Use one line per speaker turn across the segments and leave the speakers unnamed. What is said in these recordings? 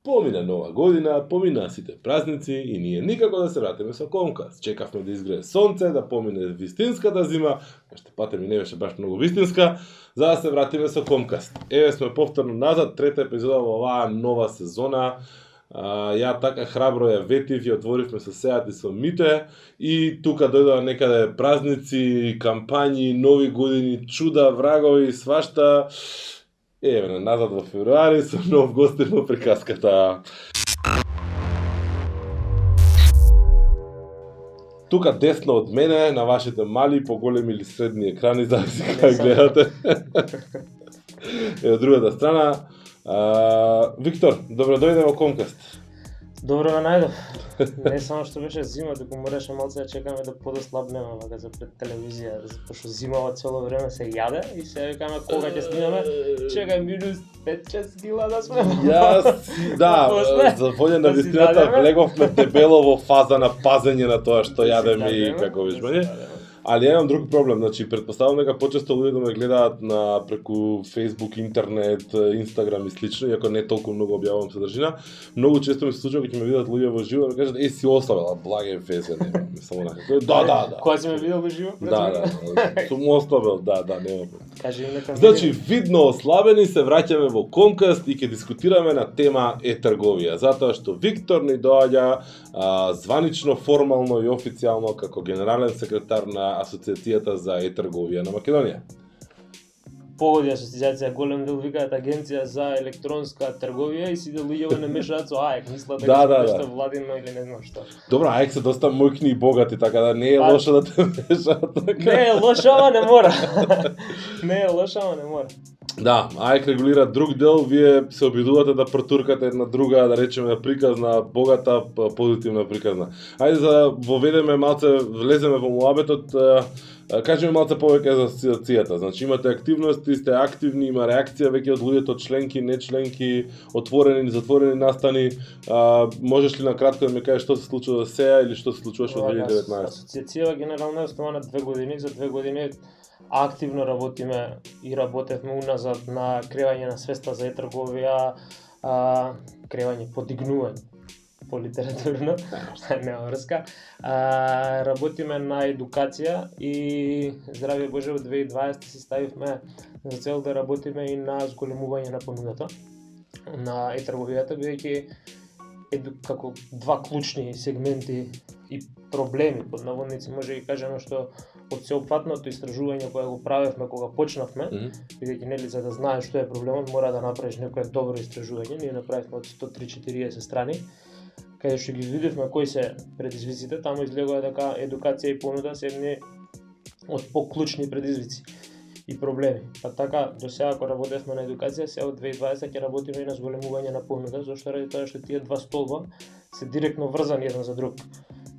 Помина нова година, помина сите празници и ние никако да се вратиме со Комкаст. Чекавме да изгрее сонце, да помине вистинската зима, што пате ми не беше баш многу вистинска, за да се вратиме со Комкаст. Еве сме повторно назад, трета епизода во оваа нова сезона. Ја така храбро ја ветив и отворивме со Сеат и со Мите и тука дојдоа некаде празници, кампањи, нови години, чуда, врагови, свашта. Еве назад во февруари со нов гостин во приказката. Тука десно од мене, на вашите мали, поголеми или средни екрани, зависи кај гледате. Од другата страна, Виктор, добро дојде во Комкаст.
Добро ме најдов. Не само што беше зима, туку мораше малце да чекаме да подослабнеме вака за пред телевизија, пошто зимава цело време се јаде и се викаме кога ќе снимаме, чекај минус 5-6 кила да сме.
Јас, за волја на вистината влеговме дебело во фаза на пазење на тоа што јадеме и како вижбање. Али имам друг проблем, значи претпоставам дека почесто луѓето ме гледаат преку Facebook, интернет, Instagram и слично, иако не толку многу објавувам содржина. Многу често ми се случува кога ќе ме видат луѓе во живо, да кажат си ослабела, благе везе нема, само нека. Да.
Кога си ме видел во живо?
Да. Сум ослабел, нема.
Кажи им нека.
Значи, видно ослабени се враќаме во Комкаст и ќе дискутираме на тема е-трговија, затоа што Виктор ни доаѓа званично, формално и официјално како генерален секретар на Асоциацијата за е-трговија на Македонија.
Погоди асоцијација, голем дел викаат агенција за електронска трговија и сите луѓе не мешаат со АЕК, мислат дека нешто владино или не знам што.
Добро, АЕК се доста мојкни и богати, така да не е лошо да те мешаат така.
Не е лошо, ама не мора. Не е лошо, ама не мора.
Да, АЕК регулира друг дел, вие се обидувате да протуркате една друга, да речеме, приказна, богата, позитивна приказна. Ајде за воведеме малце, влеземе во муабетот, кажеме малце повеќе за асоциацијата. Значи имате активности, сте активни, има реакција веќе од луѓето, членки, не членки, отворени, затворени настани. Можеш ли на кратко да ми кажеш што се случува сега или што се случуваше во 2019?
Асоциацијава генерално е основана 2 години, за 2 години активно работиме и работевме уназад на креање на свеста за е-трговија, креање, подигнување по литературно, нема врска. Работиме на едукација и здравје Боже во 2020 си ставивме за цел да работиме и на зголемување на понудата на е-трговијата, бидејќи како два клучни сегменти и проблеми, под наводници може да ги кажеме, што од сеопфатното истражување кое го правевме кога почнавме, бидејќи нели за да знаеш што е проблемот, мора да направиш некое добро истражување. Ние направивме од 130-40 страни, каде што ги видевме кои се предизвиците, таму излегува дека едукација и понуда се едни од поклучни предизвици и проблеми. Па така, до сега ако работевме на едукација, сега од 2020 ќе работиме и на зголемување на понуда, зашто ради тоа што тие два столба се директно врзани еден за друг.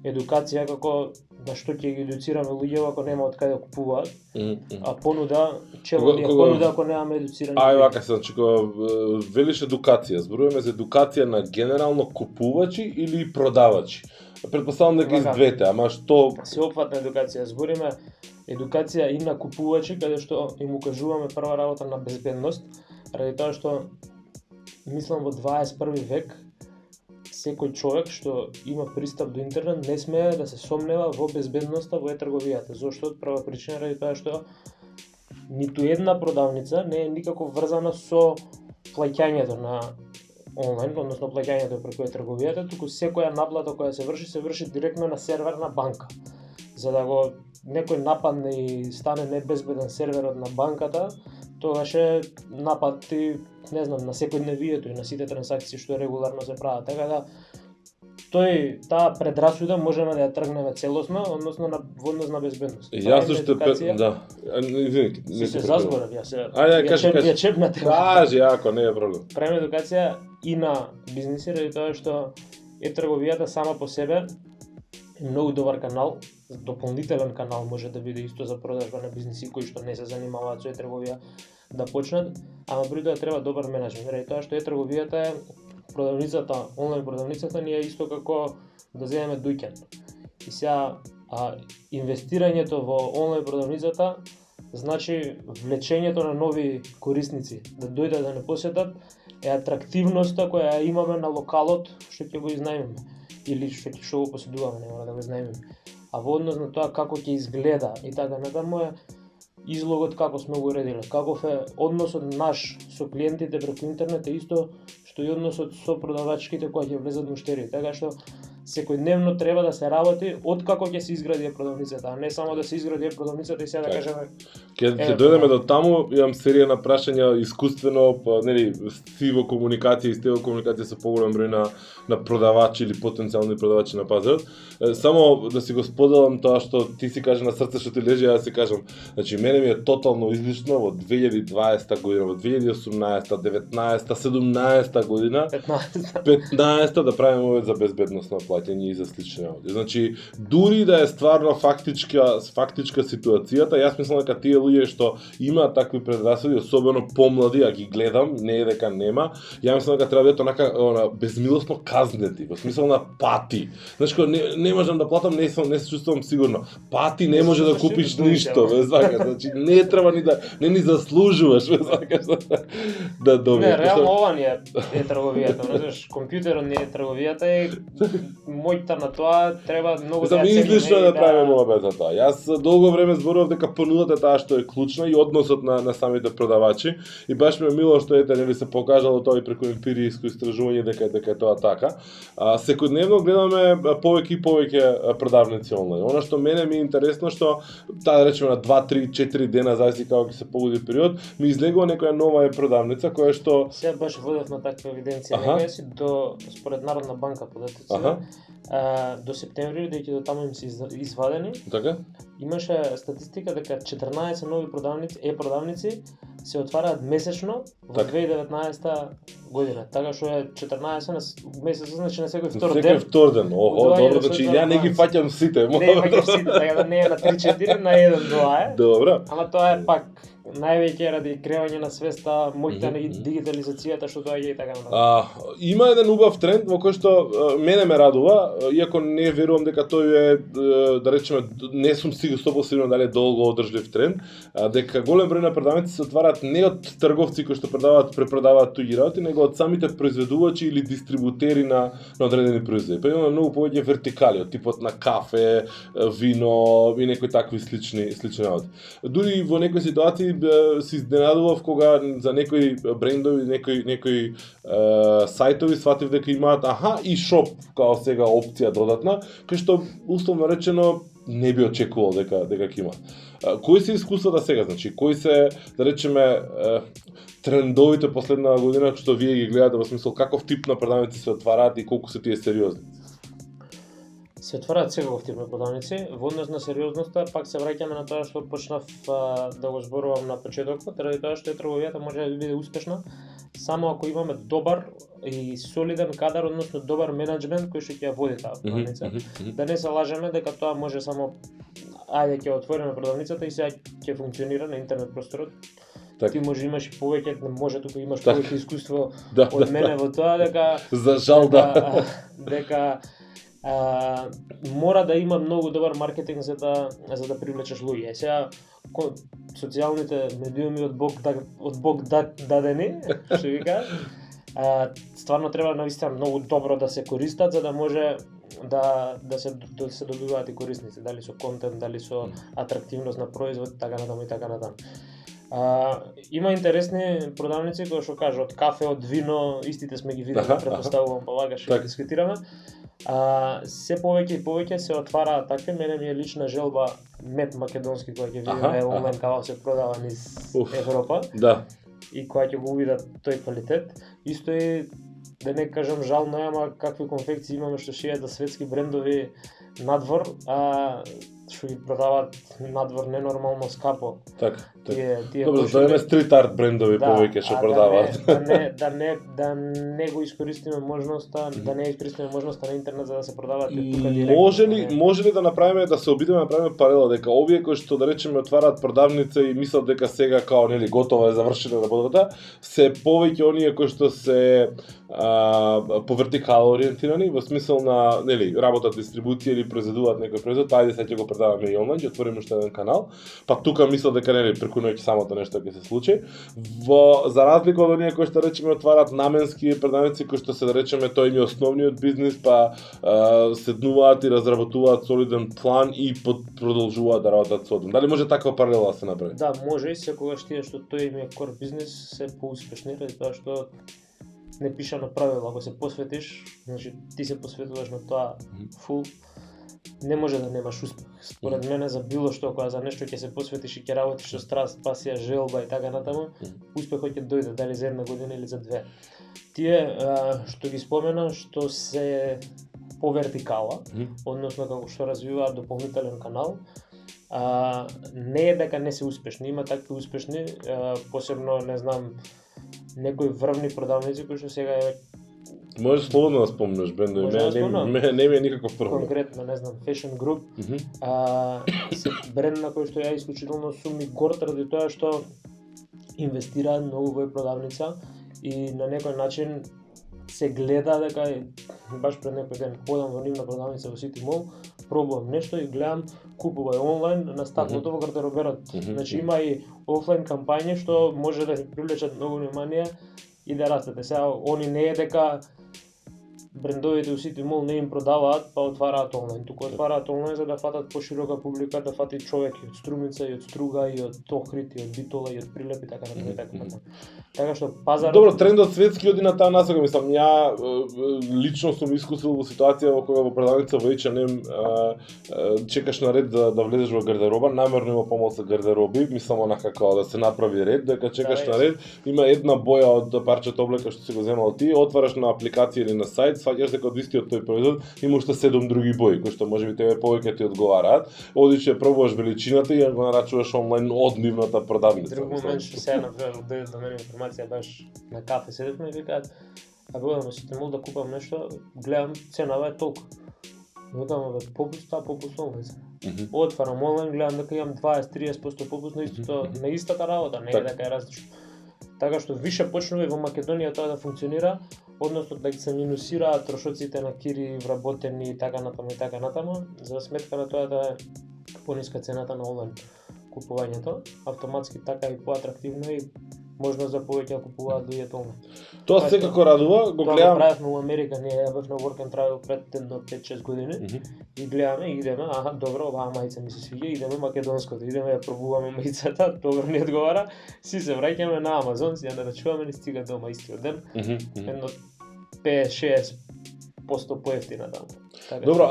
Едукација како на што ќе ги едуцираме луѓе ако нема од каде да купуваат, а понуда, чего ние понуда ако немаме едуцирани.
Вака се, значи кога велиш едукација, зборуваме за едукација на генерално купувачи или продавачи. Претпоставам дека и двете, ама што
сеопфатна едукација, збориме едукација и на купувачи, каде што им укажуваме прва работа на безбедност, ради тоа што мислам во 21 век секој човек што има пристап до интернет не смее да се сомнева во безбедноста во е-трговијата. Зошто? Од прва причина ради тоа што ниту една продавница не е никако врзана со плаќањето на онлайн, односно плаќањето преку е-трговијата, туку секоја наплата која се врши директно на сервер на банка. За да го некој нападне и стане небезбеден серверот на банката, тогаш е напад и не знам на секојдневието и на сите трансакции што регуларно се прават. Така да таа предрасуда можеме да ја тргнеме целосно, односно на однос на безбедност.
Јасно што извини,
не се зазборав, ја се.
Кажи.
Чепнате.
Кажи, ако не е проблем.
Правиме едукација и на бизниси, ради тоа што е-трговијата сама по себе е многу добар канал, дополнителен канал може да биде исто за продажба на бизниси кои што не се занимаваат со е-трговија да почнат, ама при тоа треба добар менеджмент, ради тоа што е-трговијата е продавницата, онлайн продавницата ни е исто како да земеме дуќан. И сега инвестирањето во онлайн продавницата значи влечењето на нови корисници да дојдат да не посетат е атрактивноста која ја имаме на локалот што ќе го изнајмиме или што го поседуваме, не мора да го изнајмиме. А во однос на тоа како ќе изгледа и така натаму е излогот како сме го уредиле, каков е односот наш со клиентите преку интернет е исто што и односот со продавачките кои ќе влезат муштери, така што секојдневно треба да се работи од како ќе се изгради продавницата, а не само да се изгради продавницата и сега да кажеме
Ќе дојдеме до таму, имам серија на прашања искуствено, нели, сиво комуникација и стево комуникација со поголем број на продавачи или потенцијални продавачи на пазарот. Само да си го споделам тоа што ти си кажа на срце што ти лежи, ја да си кажам. Значи мене ми е тотално излишно во 2020 година, во 2018, 19, 17 година, 15 да правиме овој за безбедносно плаќање и за слични работи. Значи дури да е стварно фактичка ситуацијата, јас мислам дека тие луѓе што имаат такви предрасуди, особено помлади, а ги гледам, не е дека нема, ја мислам дека треба да бидат онака безмилосно казнети, во смисла на пати. Значи не можам да платам, не се чувствувам сигурно. Пати не може да купиш ништо, без вака, значи не треба не ни заслужуваш, без вака да добиеш.
Не, реално ова не е трговијата, знаеш, компјутерот не е трговијата и мојта на тоа треба многу да ја цениме.
Излишно да правиме муабет за тоа. Јас долго време зборував дека понудата е таа што е клучна и односот на самите продавачи и баш ми е мило што нели се покажало тоа и преку емпиријско истражување дека е тоа така. Секојдневно гледаме повеќе и повеќе продавници онлайн. Она што мене ми е интересно што таа да речеме на 2, 3, 4 дена зависи како ќе се погоди период, ми излегува некоја нова продавница која што
Сега баш водевме таква евиденција некоја си според Народна банка податоците. До септември дека до таму им се извадени.
Така?
Имаше статистика дека 14 нови продавници се отвараат месечно во 2019 година. Така што е 14 на месец, значи на секој втор ден.
Секој втор ден. Добро, значи ја не ги фаќам сите.
Не ги фаќам сите, така да не е на 3-4, на 1-2 е.
Добро.
Ама тоа е пак највеќе ради креање на свеста, мојта на дигитализацијата што доаѓа и така натаму.
Има еден убав тренд во кој што мене ме радува, иако не верувам дека тој е, да речеме, не сум сигурен 100% дали е долго одржлив тренд, дека голем број на продавници се отвараат не од трговци кои што препродаваат туѓи работи, него од самите произведувачи или дистрибутери на одредени производи. Па имаме многу повеќе вертикали, од типот на кафе, вино и некои такви слични работи. Дури во некои ситуации се изненадував кога за некои брендови, некои сајтови сватив дека имаат и шоп као сега опција додатна, кај што условно речено не би очекувал дека ќе има. Кои се искуствата сега, значи кои се, да речеме, трендовите последна година што вие ги гледате во смисол каков тип на продавници се отвараат и колку се тие сериозни?
Се отвараат секаков тип на продавници. Во однос на сериозноста, пак се враќаме на тоа што почнав да го зборувам на почетокот, ради тоа што трговијата може да биде успешна само ако имаме добар и солиден кадар, односно добар менеджмент кој што ќе ја води таа продавница. Да не се лажеме дека тоа може само ајде ќе отвориме продавницата и сега ќе функционира на интернет просторот. Так. Ти може имаш и повеќе, може тука имаш повеќе искуство од мене во тоа дека
за жал
дека мора да има многу добар маркетинг за да привлечеш луѓе. Сега социјалните медиуми од Бог дадени, што вика, стварно треба навистина многу добро да се користат за да може да се добиваат и корисници, дали со контент, дали со атрактивност на производ, така натаму и така натаму. Има интересни продавници кои што кажа од кафе, од вино, истите сме ги видели, претпоставувам, па вака што ги дискутираме. Се повеќе и повеќе се отвараат такви, мене ми е лична желба мед македонски кој ќе видиме онлайн како се продава низ Европа.
Да.
И која ќе го увидат тој квалитет. Исто и да не кажам жално, ама какви конфекции имаме што шијат за светски брендови надвор, што ги продаваат надвор ненормално скапо.
Така.
Добро,
тоа е стрит арт брендови повеќе што продаваат.
Да не го искористиме можноста, да не искористиме можноста на интернет за да се продаваат тука директно.
Може ли да направиме, да се обидеме да направиме паралела дека овие кои што да речеме отвараат продавница и мислат дека сега као нели готова е завршена работата, се повеќе оние кои што се по вертикала ориентирани во смисла на нели работат дистрибуција или произведуваат некој производ, ајде сега ќе го продаваме и онлайн, ќе отвориме уште еден канал. Па тука мислам дека нели преку ноќ самото нешто ќе се случи. За разлика од оние кои што речеме отварат наменски продавници кои што се да речеме тој им е основниот бизнис, па седнуваат и разработуваат солиден план и продолжуваат да работат со тоа. Дали може таква паралела да се направи?
Да, може и секогаш тие што тој им е кор бизнис се поуспешни, тоа што не пиша на правила, ако се посветиш, значи ти се посветуваш на тоа фул, не може да немаш успех. Според мене за било што, кога за нешто ќе се посветиш и ќе работиш со страст, пасија, желба и така натаму, успехот ќе дојде дали за една година или за две. Тие што ги спомена, што се по вертикала, односно како што развиваат дополнителен канал, не е дека не се успешни, има такви успешни, посебно не знам некои врвни продавници кои што сега е
Можеш слободно да спомнеш брендови, не ми е никаков проблем.
Конкретно, не знам, Fashion Group, се бренд на кој што ја исклучително сум и горд ради тоа што инвестираат многу во продавница и на некој начин се гледа дека баш пред некој ден ходам во нивна продавница во City Mall, пробувам нешто и гледам купувај онлайн на стакното во гардероберот. Значи има и офлайн кампањи што може да ви привлечат многу внимание и да растете. Сега они не е дека брендовите у City Mall не им продаваат, па отвараат онлайн. Туку отвараат онлайн за да фатат поширока публика, да фати човек и од Струмица, и од Струга, и од Охрид, и од Битола, и од Прилеп и така натаму. Така што пазарот...
Добро, трендот светски оди на таа насока, мислам, ја лично сум искусил во ситуација во кога во продавница во H&M чекаш на ред да влезеш во гардероба, намерно има помалку гардероби, мислам онака како да се направи ред, дека чекаш на ред, има една боја од парчето облека што си го земал ти, отвараш на апликација или на сајт, сваќаш дека од истиот тој производ има уште 7 други бои кои што можеби тебе повеќе ти одговараат. Одиш ја пробуваш величината и ја го нарачуваш онлайн од нивната продавница.
Друг момент што сега например дојде до мене информација баш на кафе седевме и викаат а бидам во City Mall да купам нешто, гледам ценава е толку. Викам бе попуст онлайн. Отварам онлайн, гледам дека имам 20-30% попуст на истото, на истата работа, не е дека е различно. Така што више почнува и во Македонија тоа да функционира, односно да ги се минусираат трошоците на кири, вработени и така натаму, за сметка на тоа да е пониска цената на онлайн купувањето, автоматски така и поатрактивно и можност за повеќе да купуваат луѓето онлайн.
Тоа секако радува, го гледам.
Тоа го правевме во Америка, ние ја бевме work and travel пред 5-6 години и гледаме и идеме, добро, оваа мајца ми се свиѓа, идеме македонското, идеме ја пробуваме мајцата, добро ни одговара, си се враќаме на Амазон, си ја нарачуваме и стига дома истиот ден, едно 5-6% поевтина таму.
Добро,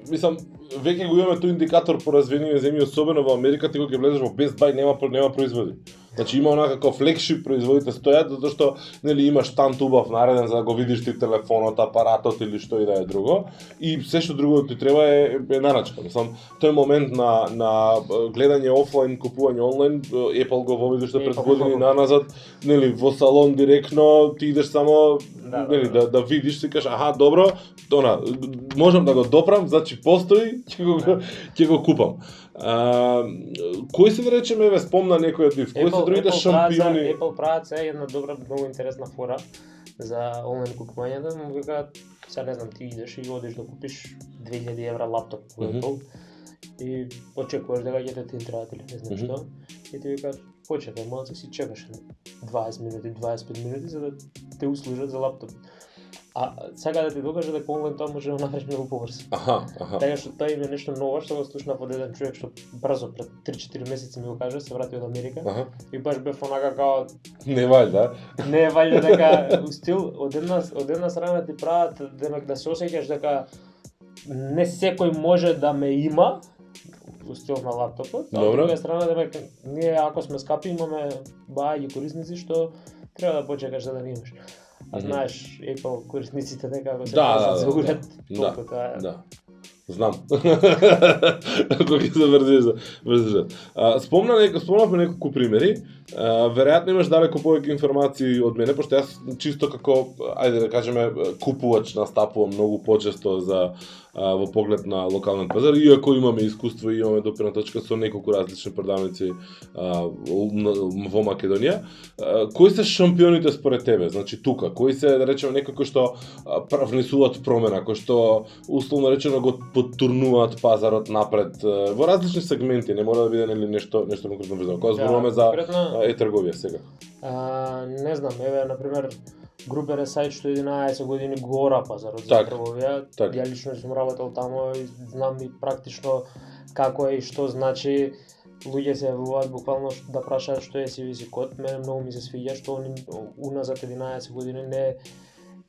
мислам, веќе го имаме тој индикатор по развиени земји, особено во Америка, ти кога ќе влезеш во Best Buy нема производи. Значи има онака како флагшип производите стојат затоа што нели имаш штанд убав нареден за да го видиш ти телефонот, апаратот или што и да е друго и се што друго ти треба е нарачка. Мислам, тој момент на гледање офлайн, купување онлайн, Apple го воведе што пред години наназад, нели во салон директно ти идеш само нели да видиш, си кажеш добро, можам да го допрам, значи постои, ќе го купам. Кои се да речеме, спомна некој од нив, кои се другите шампиони?
Apple прават се една добра, многу интересна фора за онлайн купувањето, му викаат, сега не знам, ти идеш и одиш да купиш 2000 евра лаптоп во Apple и очекуваш дека ќе ти требаат или не знам што, и ти викаат, почекај, малце си чекаш 20 минути, 25 минути за да те услужат за лаптоп. А сега да ти докажа дека онлайн тоа може да направиш многу побрзо. Така што тоа има нешто ново што го слушнав од еден човек што брзо пред 3-4 месеци ми го кажа, се врати од Америка. И баш бев онака као
не ваљда.
Не ваљда дека стил од една страна ти прават демек да се осеќаш дека не секој може да ме има стил на лаптопот. А од друга страна демек ние ако сме скапи имаме бајаги корисници што треба да почекаш за да не имаш. А знаеш, Apple корисниците некако се за уред.
Да. Знам. Кога ќе се врзиш. Спомнавме неколку примери. Веројатно имаш далеку повеќе информации од мене, пошто јас чисто како, ајде да кажеме, купувач настапувам многу почесто за во поглед на локален пазар, иако имаме искуство и имаме допирна точка со неколку различни продавници во Македонија. Кои се шампионите според тебе? Значи тука, кои се, да речеме, некои кои што внесуваат промена, кои што условно речено го потурнуваат пазарот напред во различни сегменти, не мора да биде нели нешто конкретно врзано. Кога зборуваме за е-трговија сега?
Не знам, еве на пример Групер е сајт што 11 години гора пазарот за трговија. Ја лично сум работел тамо и знам и практично како е и што значи. Луѓе се јавуваат буквално да прашаат што е CVC код. Мене многу ми се свиѓа што они уназад 11 години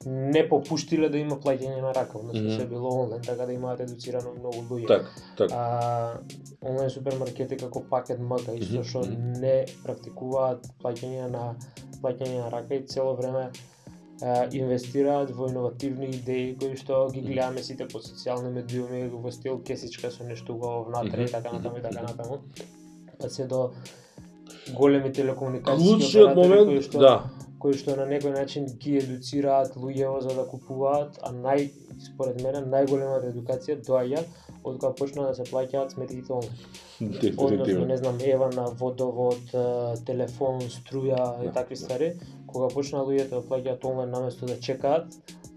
не попуштиле да има плаќање на рака, односно се било онлайн, така да имаат едуцирано многу луѓе. Онлайн супермаркети како Пакет МК исто што не практикуваат плаќање на рака и цело време инвестираат во иновативни идеи кои што ги гледаме сите по социјални медиуми во стил кесичка со нешто убаво внатре и така натаму. Па се до големи телекомуникацијски оператори кои што на некој начин ги едуцираат луѓето за да купуваат, а според мене најголемата едукација доаѓа од кога почна да се плаќаат сметките онлайн. Односно, не знам, ева на водовод, телефон, струја и такви ствари, кога почна луѓето да плаќаат онлайн наместо да чекаат,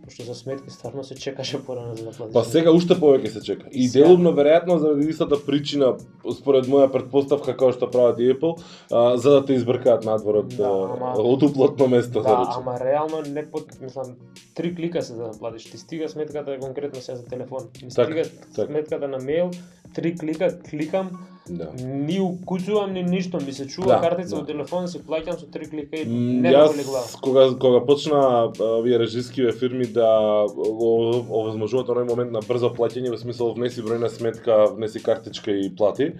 пошто за сметки стварно се чекаше порано за да платиш.
Па сега уште повеќе се чека. И делумно веројатно заради истата причина, според моја претпоставка како што прават и Apple, за да те избркаат надвор од уплатно место.
Ама реално не мислам 3 клика се за да платиш. Ти стига сметката конкретно сега за телефон. Ми стига сметката на мејл, 3 клика, кликам. Ни укуцувам ни ништо, ми се чува картица во телефон, си плаќам со 3 клика и не ме боли глава.
Кога почна овие режискиве фирми да овозможуваат оној момент на брзо плаќање, во смисол внеси бројна сметка, внеси картичка и плати,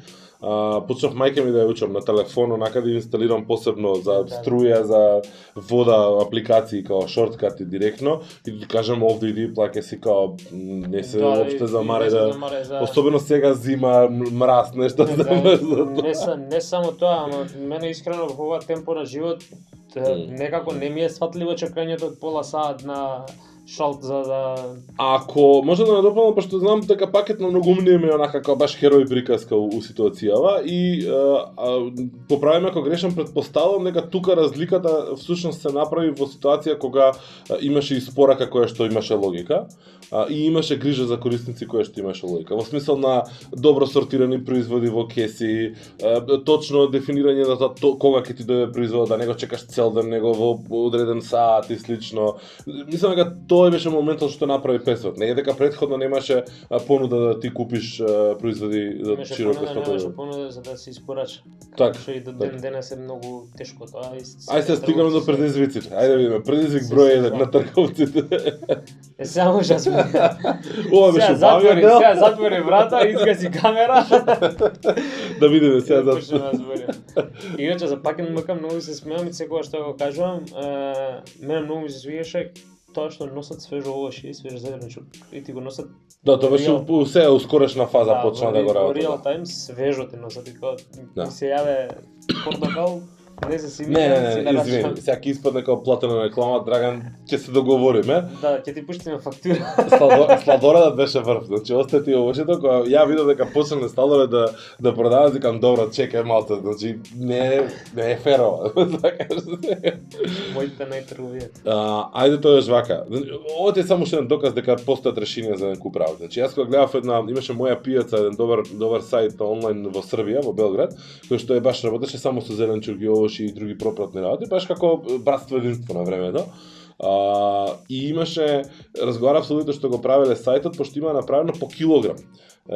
почнав мајка ми да ја учам на телефон, онака да инсталирам посебно за струја, за вода, апликации као шорткати директно и да кажам овде иди плаќај си као не се воопште замаре да особено сега зима, мраз, нешто.
Не само тоа, ама мене искрено во ова темпо на живот некако не ми е сватливо чекањето од пола саат на шалт за да...
Ако може да надополнам, пошто знам дека Пакетно многу умние ми онака како баш херој приказка у ситуацијава и поправиме ако грешам, предпоставам дека тука разликата всушност се направи во ситуација кога имаше и спорака која што имаше логика и имаше грижа за корисници која што имаше логика. Во смисол на добро сортирани производи во кеси, точно дефинирање за тоа кога ќе ти дојде производот, да не го чекаш цел ден, него во одреден саат и слично. Мислам дека тоа беше моментот што направи Песот. Не е дека претходно немаше понуда да ти купиш производи за широко стокови.
Немаше понуда за да се испорача.
Така.
Што и до ден денес е многу тешко тоа.
Ајде се стигаме до предизвиците. Ајде видиме предизвик број 1 на трговците.
Сега може да
ова беше бавен дел.
Сега затвори врата, изгаси камера.
Да видиме сега
затвори. Иначе за Пакет МК многу се смеам и секогаш што го кажувам, мене многу ми се свиеше тоа што носат свежо овошје и свеж зеленчук и ти го носат.
Да, тоа беше се ускорешна фаза почна да го работи.
Во реал тајм свежо ти носат и кога ми се јаве портокал. Не,
извини, сега ќе испадне како платена реклама, Драган, ќе се договориме.
Да, ќе ти пуштиме фактура.
Сладорадот беше врв, значи остати овошјето, кога ја видов дека почнале сталове да продаваат, викам добро, чекај малце, значи не е феро.
Моите најтрговија.
Ајде тоа е жвака. Ова е само уште еден доказ дека постојат решенија за еден куп работи. Значи јас кога гледав имаше моја пијаца, еден добар сајт онлайн во Србија, во Белград, кој што баш работеше само со зеленчук и и други пропратни работи, баш како братство единство на времето. И имаше, разговарав со луѓето што го правеле сајтот, пошто има направено по килограм.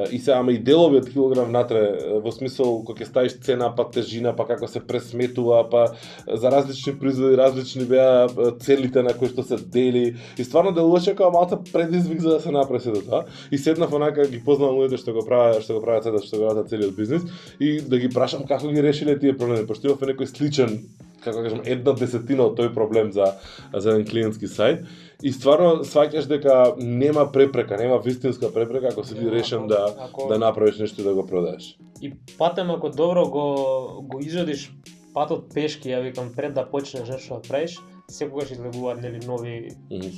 И сега ама и делови од килограм внатре, во смисол кога ќе ставиш цена, па тежина, па како се пресметува, па за различни производи, различни беа целите на кои што се дели. И стварно делуваше како малку предизвик за да се направи сето тоа. И седнав онака ги познавам луѓето што го прават сето, што го прават целиот бизнис и да ги прашам како ги решиле тие проблеми, пошто имав некој сличен, како кажам, 1/10 од тој проблем за еден клиентски сајт. И стварно сваќаш дека нема препрека, нема вистинска препрека ако си решен да направиш нешто и да го продаеш.
И патем ако добро го изодиш патот пешки, ја викам, пред да почнеш нешто да правиш, секогаш излегуваат нели нови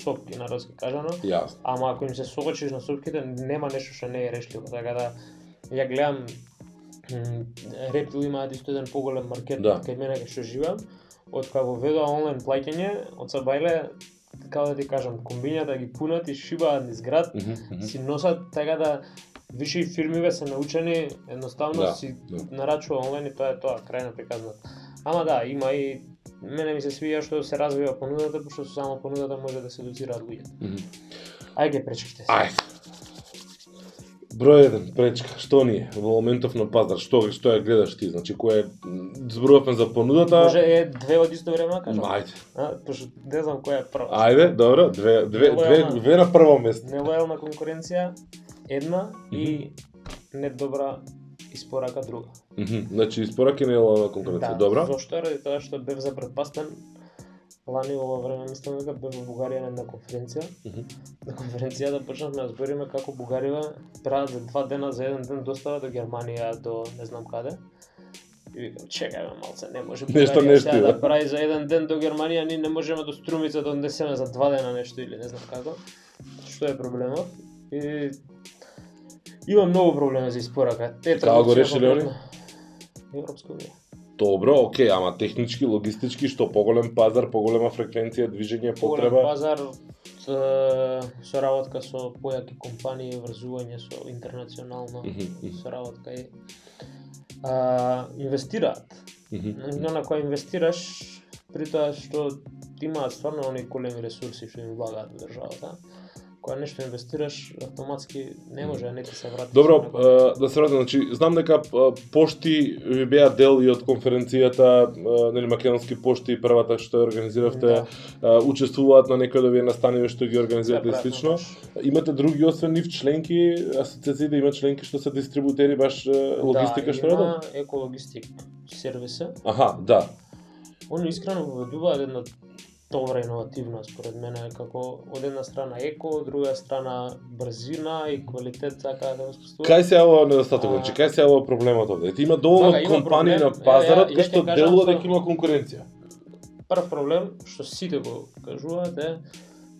сопки, народски кажано.
Јасно.
Ама ако им се сокочиш на сопките, нема нешто што не е решливо. Така да ја гледам Рептил имаат исто еден поголем маркет кај мене кај што живеам. Од кога го введоа онлайн плаќање, од Сабајле, како да ти кажам, комбињата ги пунат и шибаат низ град, си носат, така да виши фирмиве се научени, едноставно си нарачува онлайн и тоа е тоа, крај на приказната. Ама да, има и мене ми се свија што се развива понудата, пошто со само понудата може да се едуцираат луѓето. Ајде пречките се.
Ајде. Број 1, пречка, што ни е во моментов на пазар, што ја гледаш ти, значи кој зборувавме за понудата.
Може е две од исто време, кажам.
Ајде.
Пошто не знам која е прва.
Ајде, добро, две на прво место.
Нелојална конкуренција една и недобра испорака друга.
Значи испорака и нелојална конкуренција, добро?
Да, зошто? Ради тоа што бев запретпастен. Лани ова време мислам дека бев во Бугарија на една конференција. На конференцијата почнавме да збориме како бугариве прават за 2 дена, за 1 ден достава до Германија, до не знам каде. И викам, чекај малце, не може Бугарија сега да прави за 1 ден до Германија, ние не можеме до Струмица да однесеме за 2 дена нешто или не знам како. Што е проблемот? И има многу проблеми за испорака.
Како го решиле они?
Европска унија.
Добро, окей, ама технички, логистички, што поголем пазар, поголема фреквенција, движење, потреба?
Поголем пазар, соработка со појаки компании, врзување со интернационално соработка и инвестираат. На која инвестираш, при тоа што имаат стварно оние големи ресурси што им влагаат во државата. Кога нешто инвестираш, автоматски не може да не ти се врати.
Добро, да се вратам, значи знам дека пошти ви беа дел и од конференцијата, нели македонски пошти првата што ја организиравте, учествуваат на некои од овие настаниви што ги организирате и слично. Имате други освен нив членки, асоциациите имаат членки што се дистрибутери баш логистика што радат?
Да, има екологистик сервиса.
Аха, да.
Они искрено воведуваат една добра иновативна според мене, како од една страна еко, од друга страна брзина и квалитет сака да воспоставува.
Кај се јавува недостатокот? Значи кај се јавува проблемот овде? Има доволно компании на пазарот кои што делува дека има конкуренција.
Прв проблем што сите го кажуваат е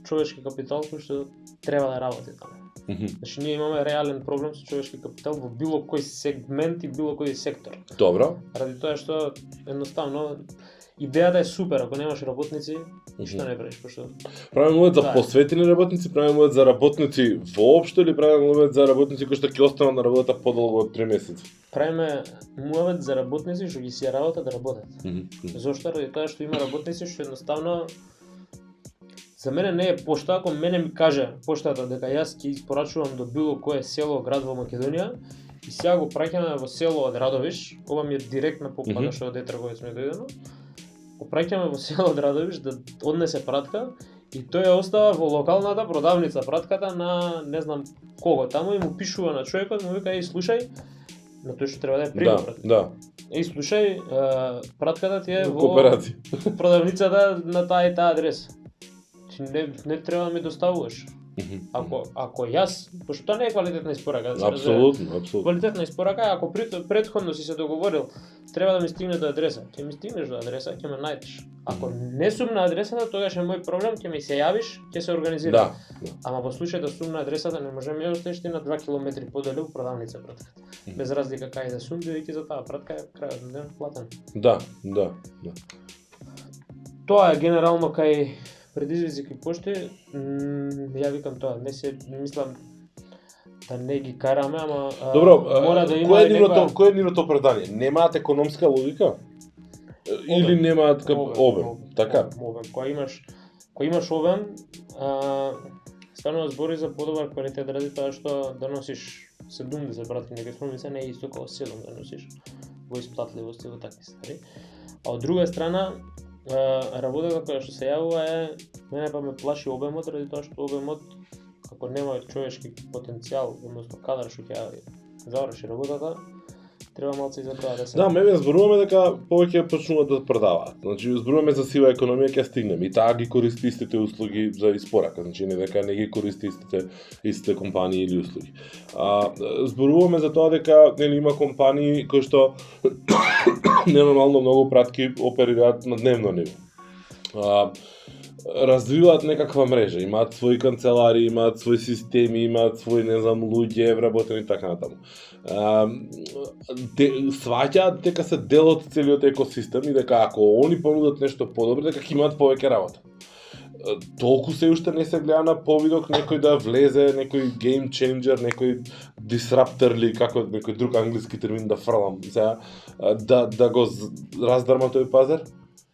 човечки капитал кој што треба да работи таму. Значи ние имаме реален проблем со човечки капитал во било кој сегмент и било кој сектор.
Добро.
Ради тоа што едноставно идејата е супер, ако немаш работници, ништо не правиш, пошто
правиме мовет за посветени работници, правиме мовет за работници воопшто или правиме мовет за работници кои што ќе останат на работата подолго од 3 месеци?
Правиме мовет за работници што ги си работа да работат. Зошто? Ради тоа што има работници што едноставно за мене не е пошта, ако мене ми каже поштата дека јас ќе испорачувам до било кое село, град во Македонија и сега го праќаме во село од Радовиш, ова ми е директна покана што од Етрговец ми дојдено. Го праќаме во село од Радовиш да однесе пратка и тој ја остава во локалната продавница пратката на не знам кого таму и му пишува на човекот, му вика: "Еј, слушај, на тој што треба да е приготвен."
Да.
Еј, слушај, пратката ти е во
кооперација.
Продавницата на таа и таа адреса. Не треба да ми доставуваш. Ако јас, пошто тоа не е квалитетна испорака, да се
Апсолутно.
Квалитетна испорака е ако претходно си се договорил, треба да ми стигне до адреса. Ќе ми стигнеш до адреса, ќе ме најдеш. Ако не сум на адресата, тогаш е мој проблем, ќе ми се јавиш, ќе се организира.
Да.
Ама во случај да сум на адресата, не можеме ја оставиш ти на 2 километри подале у продавница пратката. Без разлика кај да сум, бидејќи за таа пратка е крајот на ден платен.
Да.
Тоа е генерално кај предизвици кај пошти, ја викам тоа, не се мислам да не ги караме, ама
добро,
мора да има
кој е нивното оправдание? Немаат економска логика? Или немаат обем? Така?
Обем. Кој имаш обем, станува збори за подобар квалитет, ради тоа што да носиш 70 пратки некој спомница не е исто како 7 да носиш во исплатливост и во такви ствари. А од друга страна, работата која што се јавува е, мене па ме плаши обемот, ради тоа што обемот, ако нема човечки потенцијал, односно кадар што ќе заврши работата, треба малце и за тоа да се...
Да, ме зборуваме дека повеќе почнуваат да продаваат. Значи, зборуваме за сива економија, ќе стигнеме. И таа ги користи истите услуги за испорака. Значи, не дека не ги користи истите компании или услуги. Зборуваме за тоа дека нели има компании кои што ненормално многу пратки оперираат на дневно ниво. Развиваат некаква мрежа, имаат своји канцелари, имаат своји системи, имаат своји, не знам, луѓе вработени и така натаму. Сваќаат дека се дел од целиот екосистем и дека ако они понудат нешто подобро, дека ќе имаат повеќе работа. Толку се уште не се гледа на повидок некој да влезе, некој game changer, некој disruptor или како некој друг англиски термин да фрлам, сега да го раздрма тој пазар.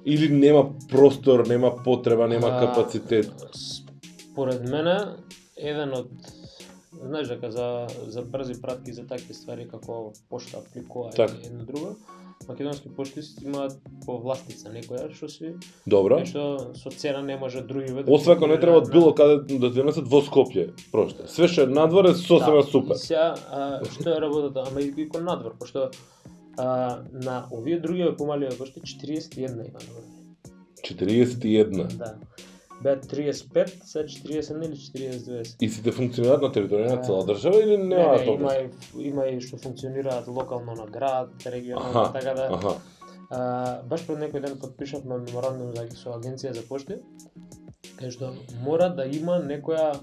Или нема простор, нема потреба, нема капацитет?
Според мене, еден од, знаеш дека за брзи пратки за такви ствари како пошта апликува и едно друго, македонски пошти имаат повластница некоја што си
добро,
што со цена не може други да
освен ако не треба од било каде да донесат во Скопје, просто. Све што е надвор е сосема супер.
Сега што е работата, ама и кон надвор, пошто на овие други помали пошти 41 има на
41.
Да. Беа 35, се 41 или 42.
И сите функционираат на територија на цела држава или нема тоа?
Има и што функционираат локално на град, регионално, така да. Баш пред некој ден потпишавме меморандум со агенција за пошти, кај што мора да има некоја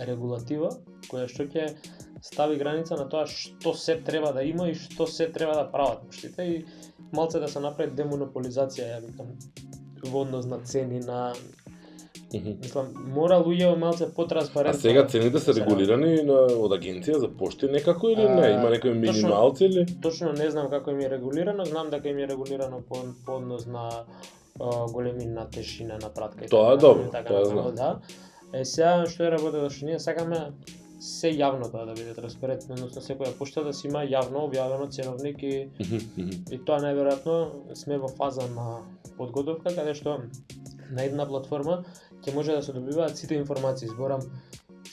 регулатива која што ќе стави граница на тоа што се треба да има и што се треба да прават поштите и малце да се направи демонополизација, ја викам, во однос на цени на мислам, мора луѓе малце потранспарентно.
А сега цените се регулирани од агенција за пошти некако или не? Има некои минималци или?
Точно не знам како им е регулирано, знам дека им е регулирано по однос на големина, тешина на пратка.
Тоа е добро, тоа знам.
Да. Сега што е работата, што ние сакаме се јавно тоа да биде транспарентно, односно секоја пошта да си има јавно објавено ценовник и тоа најверојатно сме во фаза на подготовка каде што на една платформа ќе може да се добиваат сите информации, зборам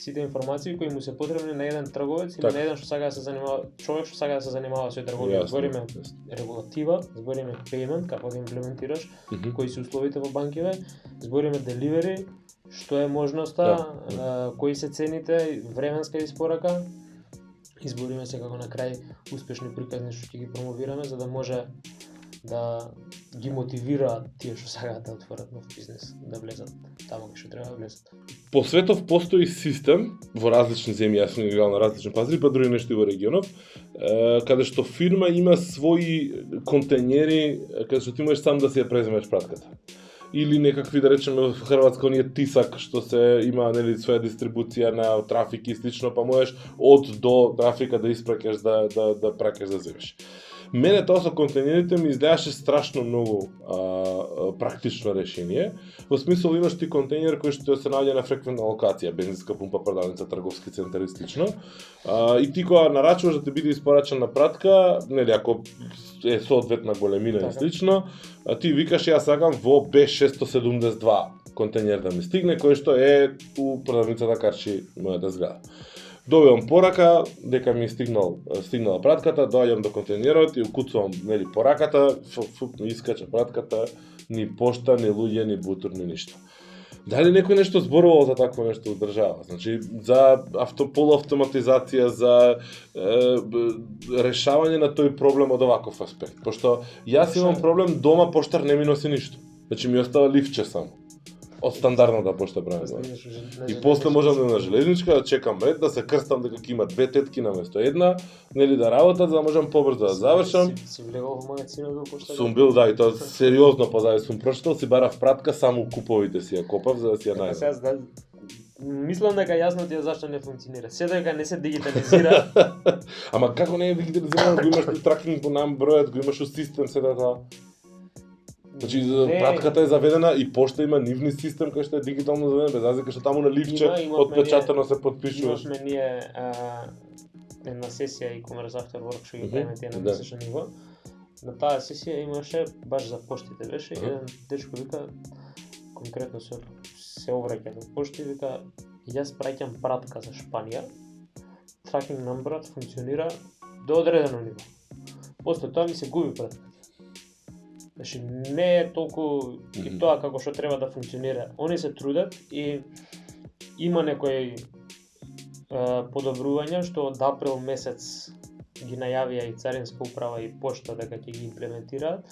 сите информации кои му се потребни на еден трговец или на еден што сака да се занимава човек што сака да се занимава со трговија. Збориме регулатива, збориме payment, како да имплементираш, кои се условите во банкиве, збориме delivery, што е можноста, кои се цените, временска испорака. Избориме се како на крај успешни приказни што ќе ги промовираме за да може да ги мотивира тие што сакаат да отворат нов бизнес, да влезат таму кај што треба да влезат.
По светов постои систем во различни земји, јас сум играл на различни пазари, па други нешто и во регионов, каде што фирма има своји контењери, каде што ти можеш сам да си ја преземеш пратката. Или некакви, да речеме, во Хрватска оние тисак што се има, нели, своја дистрибуција на трафик и слично, па можеш од до трафика да испраќаш да праќаш да земеш. Мене тоа со контењерите ми изгледаше страшно многу практично решение. Во смисол имаш ти контењер кој што се наоѓа на фреквентна локација, бензинска пумпа, продавница, трговски центар и слично. И ти кога нарачуваш да ти биде испорачена пратка, нели ако е соодветна големина и слично, ти викаш јас сакам во Б672 контењер да ми стигне, кој што е у продавницата Карши мојата зграда. Добивам порака дека ми стигнала пратката, доаѓам до контењерот и укуцувам, нели, пораката, ми искача пратката, ни пошта, ни луѓе, ни бутур, ни ништо. Дали некој нешто зборувал за такво нешто во држава? Значи, за полуавтоматизација, за решавање на тој проблем од оваков аспект. Пошто јас имам проблем, дома поштар не ми носи ништо. Значи ми остава ливче само. Од стандардната пошта правилно. И после можам да на железничка да чекам ред, да се крстам дека ќе има две тетки наместо една, нели да работат за да можам побрзо да завршам.
Си влегол во магазинот во пошта?
Сум бил, да, и тоа сериозно позади сум прочитал, си барав пратка, само куповите си ја копав за да си ја најдам.
Мислам дека јасно ти е зашто не функционира. Се дека не се дигитализира.
Ама како не е дигитализирано, го имаш тракинг по нам бројот, го имаш у систем се да тоа. Значи, пратката е заведена и пошта има нивни систем кој што е дигитално заведен, без разлика што таму на ливче отпечатано се потпишуваш.
Имавме ние една сесија и Commerce After Work што ги правиме тие на месечно ниво. На таа сесија имаше баш за поштите беше еден дечко вика конкретно се обраќа до пошти вика јас праќам пратка за Шпанија. Tracking numberот функционира до одредено ниво. После тоа ми се губи пратка. Значи, не е толку и тоа како што треба да функционира. Они се трудат и има некои подобрувања што од април месец ги најавија и Царинска управа и Пошта дека ќе ги имплементираат,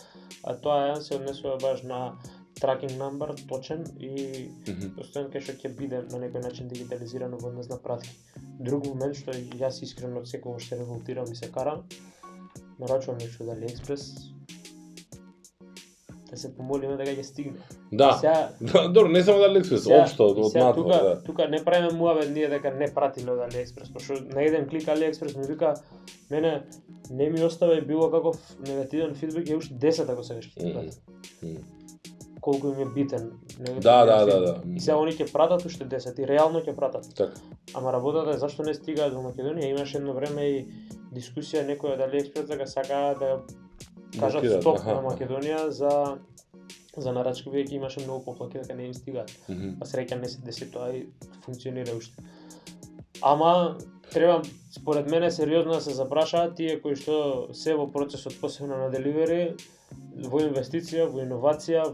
а тоа се однесува баш на tracking number точен и постојан кај што ќе биде на некој начин дигитализирано во однос на пратки. Друг момент што јас искрено секогаш се револтирам и се карам, нарачувам нешто од AliExpress, да се помолиме дека ќе стигне.
Да. Добро, не само од AliExpress, општо од надвор.
Тука не правиме муавет ние дека не пратиле од AliExpress, пошто на еден клик AliExpress ми вика мене не ми остави било каков негативен фидбек, ја уште 10 ако сега ќе пратам. Колку им е битен.
Да.
И сега они ќе пратат уште 10 и реално ќе пратат.
Така.
Ама работата е зашто не стигаат во Македонија. Имаше едно време и дискусија некој од AliExpress дека сака да кажат стоп на Македонија за нарачки, веќе имаше многу поплаки дека не им стигаат. А среќа не се деси тоа и функционира уште. Ама треба според мене сериозно да се запрашаат тие кои што се во процесот посебно на деливери, во инвестиција, во иновација,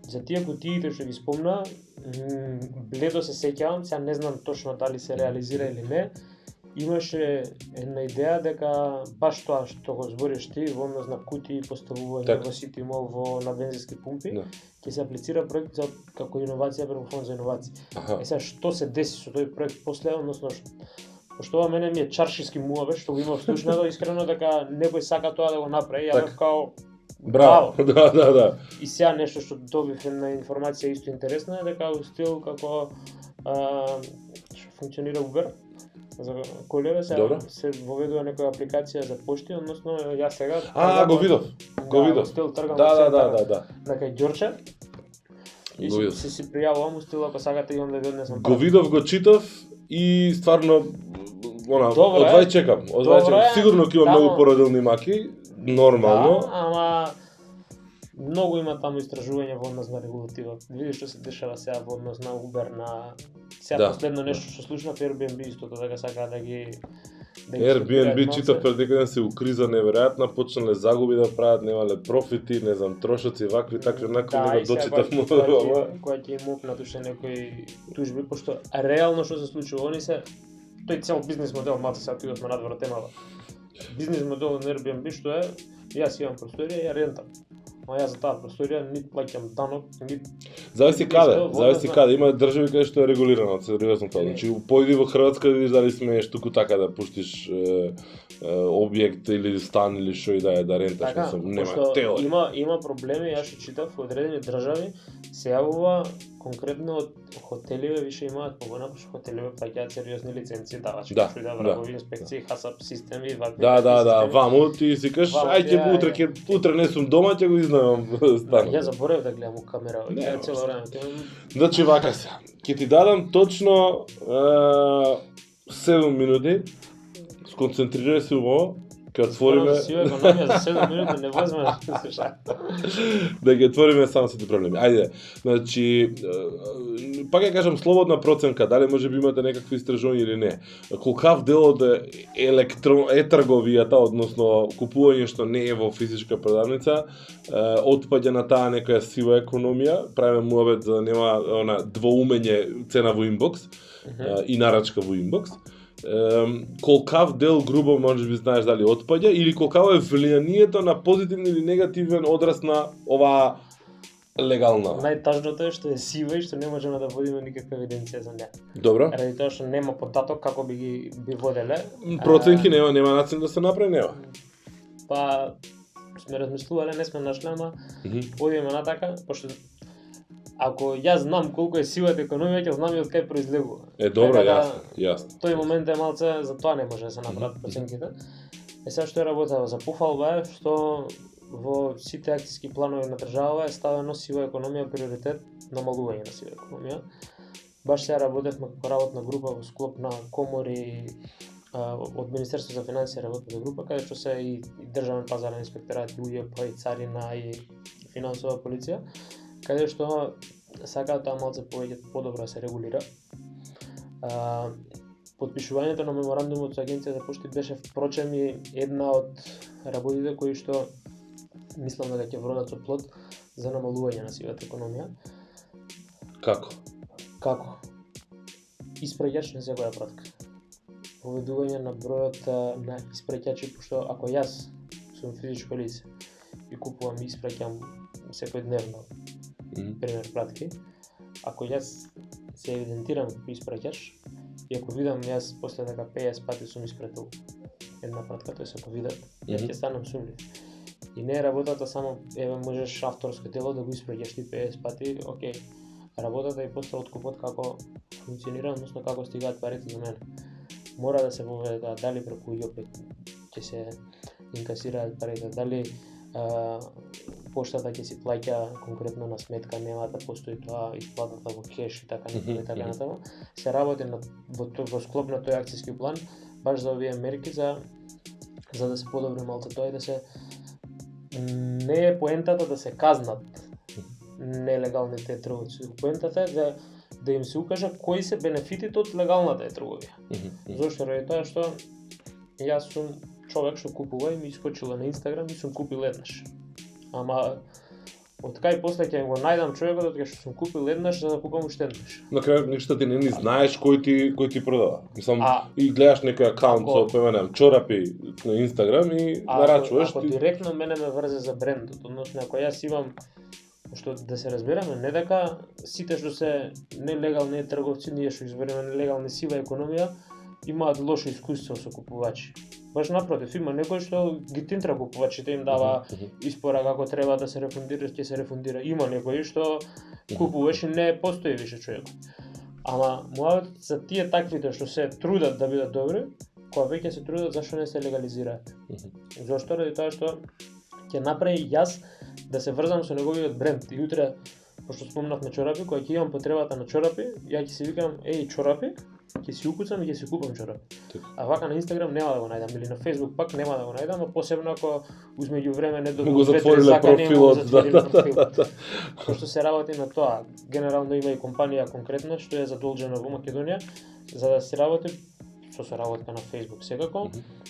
за тие кутиите што ги спомна, бледо се сеќавам, сега не знам точно дали се реализира или не. Имаше една идеја дека баш тоа што го збориш ти во однос на кутии поставување во сити мол на бензински пумпи, ќе се аплицира проект за како иновација преку фонд за иновации. Сега што се деси со тој проект после, односно пошто ова мене ми е чаршиски муаве што го имав слушнато искрено дека некој сака тоа да го направи, ја бев као
браво. Да.
И сега нешто што добив една информација исто интересна е дека во стил како што функционира Uber за колеве се воведува некоја апликација за пошти, односно јас сега
го видов.
Стил тргам
Да.
на кај Ѓорче. И си пријавувам стил ако сакате имам да ви однесам.
Го видов, го читав и стварно одвај чекам. Сигурно ќе има многу породилни маки, нормално.
Да, ама многу има таму истражување во однос на регулатива. Видиш што се дешава сега во однос на Uber, на сега последно нешто што слушнав Airbnb истото дека сакаат да ги
Airbnb читав пред некој ден се у криза неверојатна, почнале загуби да прават, немале профити, не знам, трошоци, вакви такви однако не го дочитав му.
Која ќе им опнат уште некои тужби, пошто реално што се случува, они се тој цел бизнис модел, мата се отидовме надвор од темата. Бизнис модел на Airbnb што е, јас имам просторија, ја рентам. Ама јас за таа просторија нит плаќам данок, нит
зависи каде, има држави каде што е регулирано, сериозно тоа. Значи појди во Хрватска видиш дали смееш туку така да пуштиш објект или стан или што и да ренташ, нема тело.
Има проблеми, јас што читав во одредени држави се јавува конкретно од хотеливе више имаат погона, пошто хотеливе плаќаат сериозни лиценци, давачи, што да врагови инспекции, хасап системи, вакви.
Да, ваму ти си кажеш, ајде утре не сум дома, ќе го изнајмам станот.
Ја заборев да гледам у камера, ја цело време.
Значи вака се. Ќе ти дадам точно 7 минути. Сконцентрирај се убаво. Ќе отвориме
сива економија за 7 минути не возможно да се шака.
Да ги отвориме само сите проблеми. Ајде. Значи пак ја кажам слободна проценка, дали може би имате некакви истражувања или не. Колкав дел од е-трговијата, односно купување што не е во физичка продавница, отпаѓа на таа некоја сива економија, правиме муавет за да нема двоумење цена во инбокс и нарачка во инбокс. Колкав дел грубо може би знаеш дали отпаѓа или колкаво е влијанието на позитивен или негативен одраз на оваа легална.
Најтажното е што е сива и што не можеме да водиме никаква евиденција за неа.
Добро.
Ради тоа што нема податок како би воделе.
Проценки нема начин да се направи, нема.
Па сме размислувале, не сме нашли, ама одиме натака, пошто ако јас знам колку е сивата економија, ќе знам и од кај произлегува.
Добро, јасно.
Тој момент е малце, за тоа не може да се направат проценките. Сега што е работа за пофалба е што во сите акцијски планови на држава е ставено сива економија приоритет, намалување на сива економија. Баш сега работевме како работна група во склоп на комори од Министерството за финансија работна група, каде што се и државен пазарен инспекторат, и УЈП, и царина, и финансова полиција, каде што сакаат тоа малце повеќе подобро да се регулира. Подпишувањето на меморандумот со Агенција за пошти беше впрочем и една од работите кои што мислам дека ќе вродат со плод за намалување на сивата економија.
Како?
Испраќач на секоја пратка. поведување на бројот на испраќачи, пошто ако јас сум физичко лице и купувам и испраќам секојдневно, пример пратки, ако јас се евидентирам како испраќач и ако видам јас после дека 50 пати сум испратил една пратка, тоест ако видат, ја ќе станам сумњив. И не е работата само, еве можеш авторско дело да го испраќаш ти 50 пати, окей. Работата и после откупот како функционира, односно како стигаат парите до мене. Мора да се поведе тоа, дали преку ЈОП ќе се инкасираат парите, дали поштата ќе си плаќа конкретно на сметка, нема да постои тоа исплатата во кеш и така натаму. Се работи во склоп на тој акцијски план баш за овие мерки за да се подобри малку тоа и да се не е поентата да се казнат нелегалните трговци. Поентата е да им се укаже кои се бенефитите од легалната трговија. Зошто? Ради тоа што јас сум човек што купува и ми искочила на Инстаграм и сум купил еднаш. Ама од кај после ќе го најдам човекот од кај што сум купил еднаш за да купам уште еднаш.
На крај ништо ти не знаеш кој ти продава. Мислам и гледаш некој акаунт со пеменам чорапи на Инстаграм и нарачуваш
ти. Ако директно мене ме врзе за брендот, односно ако јас имам што да се разбереме, не дека сите што се нелегални трговци, ние што избереме нелегална сива економија, имаат лошо искуство со купувачи. Баш напротив, има некои што ги тинтра купувачите, им дава испора како треба да се рефундира, ќе се рефундира. Има некои што купуваш и не постои више човекот. Ама муавет за тие таквите што се трудат да бидат добри, кога веќе се трудат, зашто не се легализираат? Зошто? Ради тоа што ќе направи јас да се врзам со неговиот бренд и утре, пошто спомнавме чорапи, кога ќе имам потребата на чорапи, ја ќе си викам, чорапи, ќе си укуцам и ќе си купам чорапи. А вака на Инстаграм нема да го најдам, или на Фејсбук пак нема да го најдам, а посебно ако измеѓу време не добро
затвориле профилот,
Пошто се работи на тоа. Генерално има и компанија конкретна што е задолжена во Македонија за да се работи со соработка на Фејсбук секако,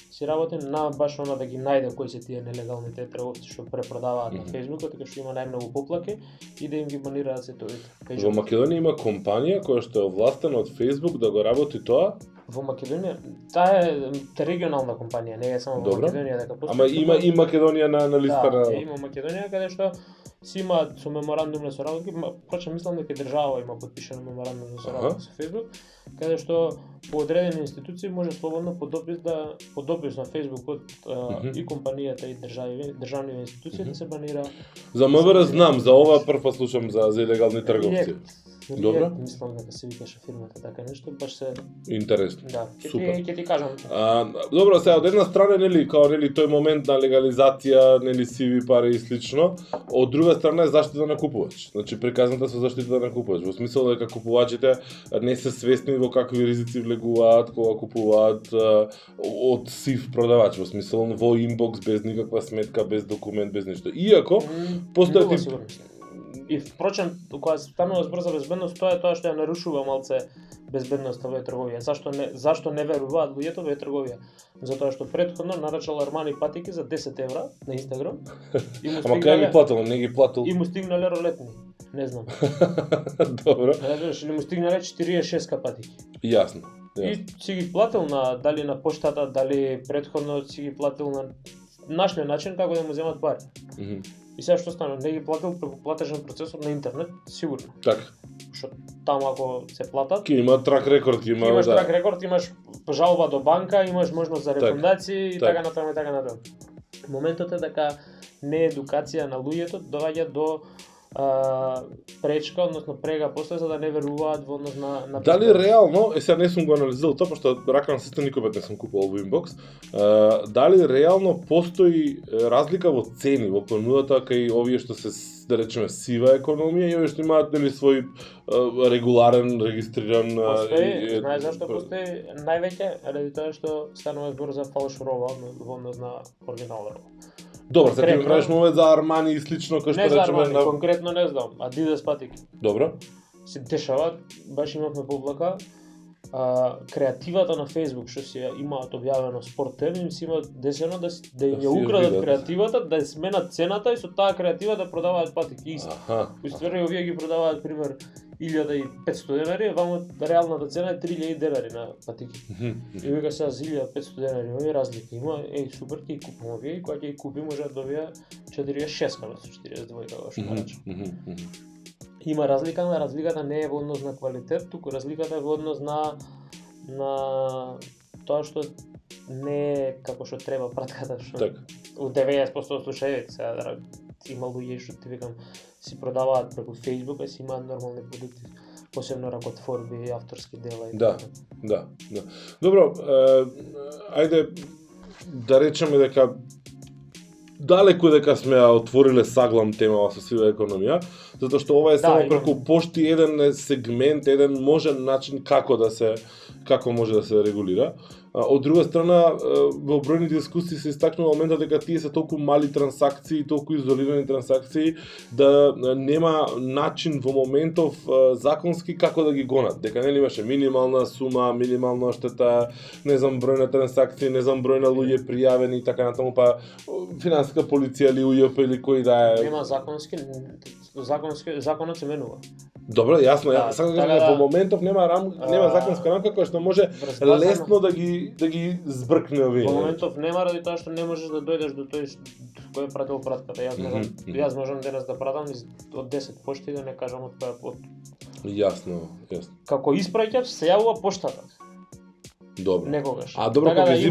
си работи на баш она да ги најде кои се тие нелегалните трговци што препродаваат на Фејсбук, така што има најмногу поплаки и да им ги банираат сетовите.
Во Македонија има компанија која што е овластена од Фејсбук да го работи тоа?
Во Македонија, таа е регионална компанија, не е само во Македонија дека постои.
Ама има и Македонија на листа на...
Да, има Македонија каде што си има со меморандум на соработка, почнам мислам дека држава има подпишано меморандум на соработка со Фејсбук, каде што по одредени институции може слободно по допис на Фејсбукот и компанијата и државни институции да се банира.
За МВР знам, за ова прв слушам за илегални трговци. Добро.
Мислам дека се викаше фирмата така нешто, баш се
интересно.
Да,
супер.
Ќе ти кажам.
Добро, сега од една страна тој момент на легализација, сиви пари и слично, од друга страна е заштита на купувач. Значи приказната со заштита на купувач, во смисол дека купувачите не се свесни во какви ризици влегуваат кога купуваат од сив продавач, во смисол во инбокс без никаква сметка, без документ, без ништо. Иако постои
и впрочем, кога станува збор за безбедност, тоа е тоа што ја нарушува малце безбедноста во трговија. Зашто не веруваат луѓето во трговија? Затоа што претходно нарачал Армани патики за 10 евра на Инстаграм.
Ама кај ги платил? Не ги платил?
И му стигнале ролетни. Не знам.
Добро.
Или му стигнале 46 патики.
Јасно.
И си ги платил дали на поштата, дали претходно си ги платил на нашиот начин како да му земат пари. И сега што стана, не ги платил преку платежен процесор на интернет, сигурно.
Така.
Што таму ако се платат,
ки има трак рекорд,
имаш трак рекорд, имаш жалба до банка, имаш можност за рефундации и така натаму и така натаму. Моментот е дека неедукација на луѓето доаѓа до пречка, односно прега после за да не веруваат во однос на
Дали реално, сега не сум го анализирал тоа, пошто рака на систем никој не сум купувал во инбокс, дали реално постои разлика во цени, во понудата кај овие што се, да речеме, сива економија и овие што имаат свој регуларен, регистриран...
Постои, знаеш зашто постои највеќе, ради тоа што станува збор за фалш роба во однос на оригинал роба.
Добро, сега ти правиш момент за Армани и слично, кој што речеме...
Не за Армани, конкретно не знам, Адидас патики.
Добро.
Се дешава, баш имавме поблака, креативата на Фејсбук што си имаат објавено спорт теми, им си имаат десено да им ја украдат креативата, да сменат цената и со таа креатива да продаваат патики. Уствари овие ги продаваат пример 1500 денари, вамо реалната цена е 3000 денари на патики. И вика сега за 1500 денари, овие разлика има, супер, ќе ги купам овие, и кога ќе ги купи може да добија 46 каместо 42 што нарача. Има разлика, но разликата не е во однос на квалитет, туку разликата е во однос на тоа што не е како што треба пратката, што
Така.
у 90% од случаите сега има луѓе што ти викам си продаваат преку Facebook, си имаат нормални продукти, посебно ракотворби, авторски дела и
Да. Да. Добро, ајде да речеме дека далеку дека сме ја отвориле саглам темава со сива економија, затоа што ова е само преку пошти еден сегмент, еден можен начин како може да се регулира. Од друга страна, во бројни дискусии се истакнува моментот дека тие се толку мали трансакции, толку изолирани трансакции, да нема начин во моментов законски како да ги гонат. Дека нели имаше минимална сума, минимална штета, не знам број на трансакции, не знам број на луѓе пријавени и така натаму, па финансиска полиција или УЈП или кој да е.
Нема законот се менува.
Добро, јасно,
Да,
сакам
така
да
да,
во моментов нема законска рамка која што може лесно да ги збркне овие.
Во моментов нема ради тоа што не можеш да дојдеш до тој кој е пратил пратката. Јас можам денес да пратам од 10 пошти да не кажам од која
Јасно.
Како испраќав се јавува поштата.
Добро.
Некогаш.
А добро,
така
кога ги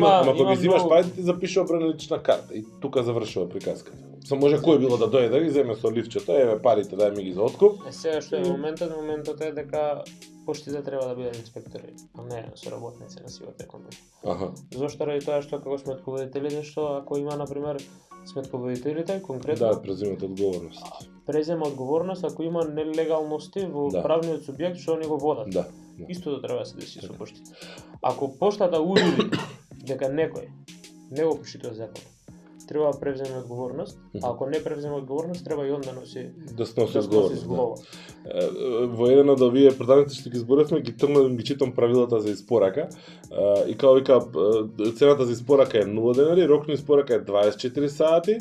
взимаш
многу...
парите ти запишува број на лична карта и тука завршува приказката. Може кој било да дојде да ги земе со ливчето, еве парите дај ми ги за откуп.
Сега што е моментот е дека поштите треба да бидат инспектори, а не соработници на сивата економија. Зошто ради тоа што како сметководителите, што ако има на пример сметководителите конкретно
да преземат одговорност.
Презема одговорност ако има нелегалности во правниот субјект што они го водат.
Да.
Истото треба да се деси со поштите. Ако поштата увиди дека некој не го почитува законот, треба да превземе одговорност, а ако не превземе одговорност, треба и он да носи одговорност.
Во еден од овие предавници што ги зборевме, ги тргнав да ги читам правилата за испорака. И као вика, цената за испорака е 0 денари, рок на испорака е 24 сати.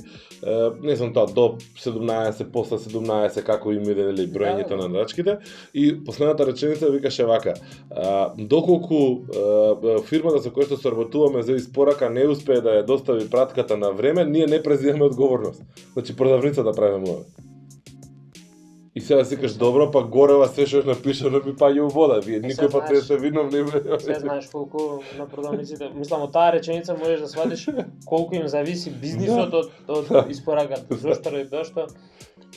Не знам тоа, до 17, после 17, како им иде броењето на нарачките. И последната реченица викаше вака: доколку фирмата со која што соработуваме за испорака не успее да ја достави пратката на време, ние не преземаме одговорност. Значи продавница да правиме ова. И сега си кажеш, добро, па горева се што напишано би паѓа у вода. Вие никој пат не сте виновни.
Се знаеш колку на продавниците, мислам од таа реченица можеш да сватиш колку им зависи бизнисот од испораката. Зошто ради тоа што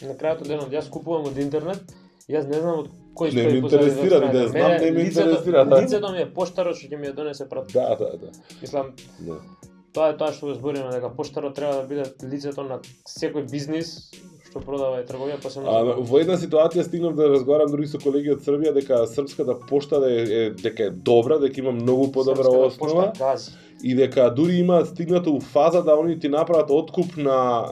на крајот од денот јас купувам од интернет, јас не знам од кој стои.
Не ме интересира, не знам, не ме интересира.
Лицето ми е поштарот што ќе ми ја донесе пратка.
Да.
Мислам, тоа е тоа што го збориме, дека поштарот треба да биде лицето на секој бизнис што продава и трговија, посебно.
Во една ситуација стигнав да разговарам дури со колеги од Србија дека српската пошта дека е добра, дека има многу подобра основа. И дека дури има стигнато у фаза да они ти направат откуп на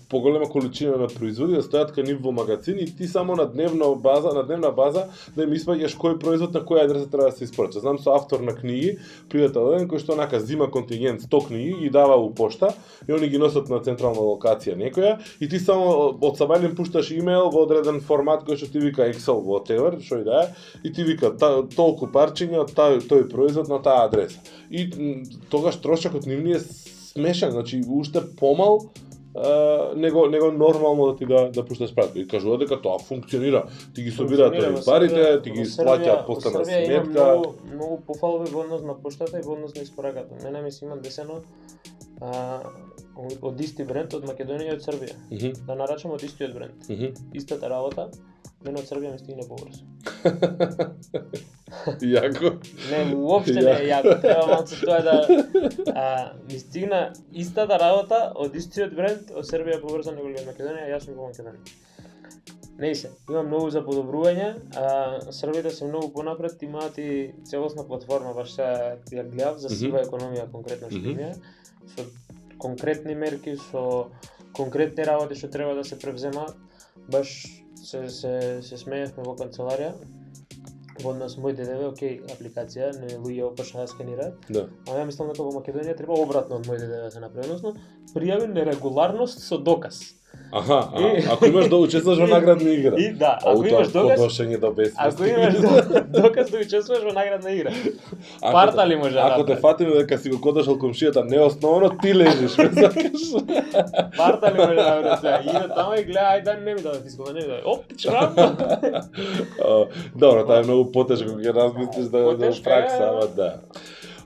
поголема количина на производи, да стојат кај нив во магазин и ти само на дневна база да им испаѓаш кој производ на која адреса треба да се испорача. Знам со автор на книги, пријател еден кој што нака зима контингент 100 книги и дава у пошта и они ги носат на централна локација некоја и ти само од сабајлен пушташ имејл во одреден формат кој што ти вика Excel whatever, што и да е, и ти вика толку парчиња од тој производ на таа адреса. И тогаш трошокот нивни е смешен, значи уште помал него нормално да пушташ пратка. И кажува дека тоа функционира. Ти ги собираат парите, ти ги плаќаат постана сметка.
Многу пофалби во однос на поштата и во однос на испораката. Мене ми се има десено од исти бренд од Македонија и од Србија. Да нарачам од истиот бренд. Истата работа, мене од Србија ми стигне побрзо.
Јако?
Не, уопште не е јако. Треба малку тоа да ми стигна истата работа од истиот бренд од Србија побрзо него од Македонија, јас сум во Македонија. Не се, има многу за подобрување, Србите се многу понапред, имаат и целосна платформа, баш сега ја гледав за сива економија конкретно што има, со конкретни мерки, со конкретни работи што треба да се превземаат. Баш се смеевме во канцеларија, во однос мој ДДВ, окей, апликација, не луѓе почнаа да сканираат.
Да.
А ја мислам дека во Македонија треба обратно од мој ДДВ да се направи, односно пријави нерегуларност со доказ.
Аха, ако имаш да учествуваш во наградна игра.
И да, ако имаш доказ,
подношење до безвести.
ако имаш доказ да учествуваш во наградна игра. Партали може да
Ако те
направи.
фатиме дека си го кодашал комшијата неосновано, ти лежиш, ме сакаш.
Партали може да направи сега. Иде тамо и гледа, ај да не ми даде фискал, не ми даде. Оп, чрам.
Добро, таа е многу потешко кога размислиш да
Потешко
пракса,
е,
ама да.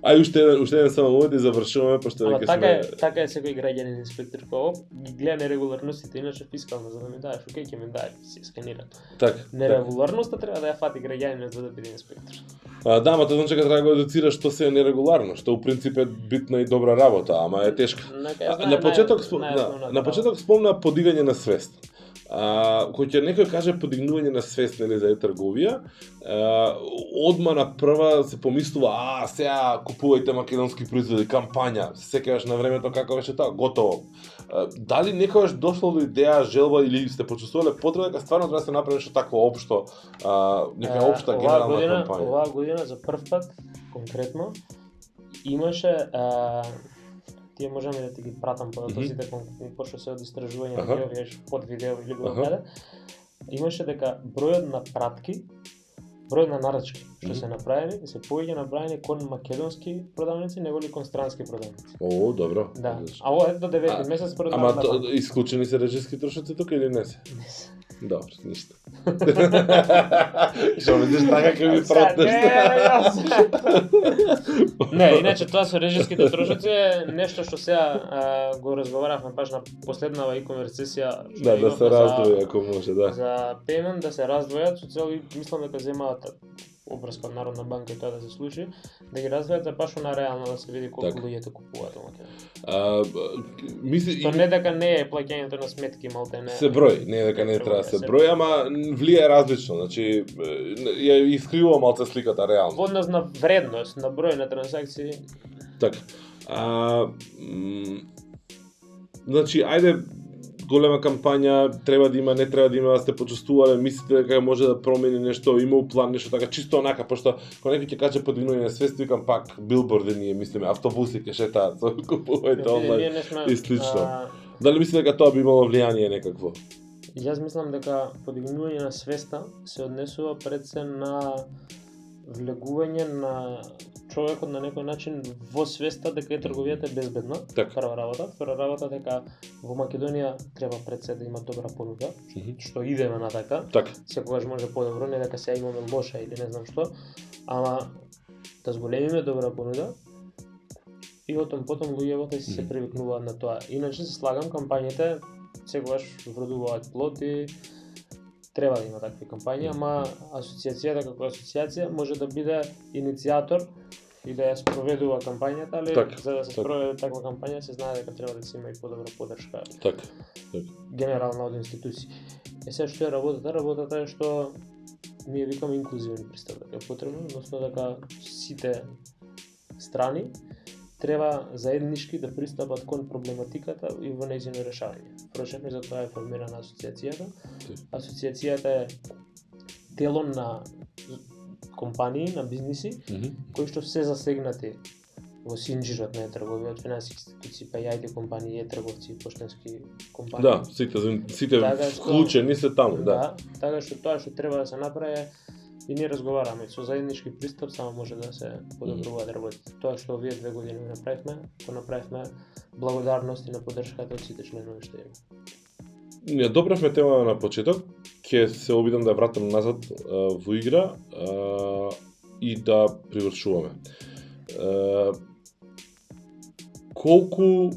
Ај уште еден само момент и завршуваме, пошто
Ама
веќе сме...
така е секој граѓанин инспектор кој ги гледа нерегуларностите, иначе фискално за да ми даеш, окей, ќе ми даеш, си сканиран.
Така.
Нерегуларноста треба да ја фати граѓанинот за да биде инспектор.
Да, ама тоа значи дека треба да го едуцираш што се е нерегуларно, што у принцип е битна и добра работа, ама е тешка. На почеток спомна подигање на свест. Кој ќе некој каже подигнување на свест нели за трговија, одма на прва се помислува, сега купувајте македонски производи, кампања, се сеќаваш на времето како беше тоа, готово. Дали некогаш дошло до идеја, желба или сте почувствувале потреба дека стварно треба да се направи нешто такво општо, нека општа генерална кампања?
Оваа година за прв пат конкретно имаше тие можеме да ти ги пратам податоците пошто се од истражување да ги видиш под видео или било каде. Имаше дека бројот на пратки, бројот на нарачки што се направени, се повеќе направени кон македонски продавници неголи кон странски продавници.
О, добро.
Да. А ова е до 9 месец според
Ама исклучени се режиски трошоци тука или не се?
Не се.
Добро, ништо. Што мислиш така ќе ми пратнеш?
Не, иначе тоа со режиските трошоци е нешто што сега го разговаравме баш на последнава e-commerce сесија.
Да се раздвои ако може, да.
За payment да се раздвојат со цел мислам дека земаат обврска од Народна банка и тоа да се случи, да ги раздвојат за баш на реално да се види колку луѓе те купуваат во Македонија.
Мисли
Тоа не дека не е плаќањето на сметки малте не.
Се број, не дека не треба да се број, ама влијае различно, значи ја искривува малце сликата реално.
Во однос на вредност, на број на трансакции.
Така. Значи, ајде голема кампања, треба да има, не треба да има, да сте почувствувале, мислите дека може да промени нешто, има план нешто така, чисто онака, пошто кога некој ќе каже подигнување на свест, викам пак билборди ние мислиме, автобуси ќе шетаат, со купувајте онлайн и слично. Дали мислите дека тоа би имало влијание некакво?
Јас мислам дека подигнување на свеста се однесува пред се на влегување на човекот на некој начин во свеста дека трговијата е безбедна.
Так.
Прва работа, втора работа дека во Македонија треба пред се да има добра понуда, што идеме на така.
Так.
Секогаш може подобро, не дека сега имаме лоша или не знам што, ама да зголемиме добра понуда и отом потом луѓето се привикнуваат на тоа. Иначе се слагам кампањите секогаш вродуваат плод и треба да има такви кампањи, ама асоциацијата како асоциација може да биде иницијатор и да ја спроведува кампањата, али за да се спроведе таква кампања се знае дека треба да се има и подобра поддршка.
Така.
Генерална од институции. Сега што е работата? Работата е што ние викаме инклузивен пристап дека е потребно, односно дека сите страни треба заеднички да пристапат кон проблематиката и во нејзино решавање. Впрочем, за тоа е формирана асоциацијата. Асоциацијата е тело на компании, на бизниси, кои што се засегнати во синџирот на трговија од финансиски институции, па и IT компании, трговци, поштенски компании.
Да, сите вклучени се таму, да.
Така што тоа што треба да се направи и ние разговараме со заеднички пристап само може да се подобруваат работите. Тоа што овие 2 години го направивме благодарност и на поддршката од сите членови што има.
Ние добравме тема на почеток, ќе се обидам да вратам назад во игра и да привршуваме. Колку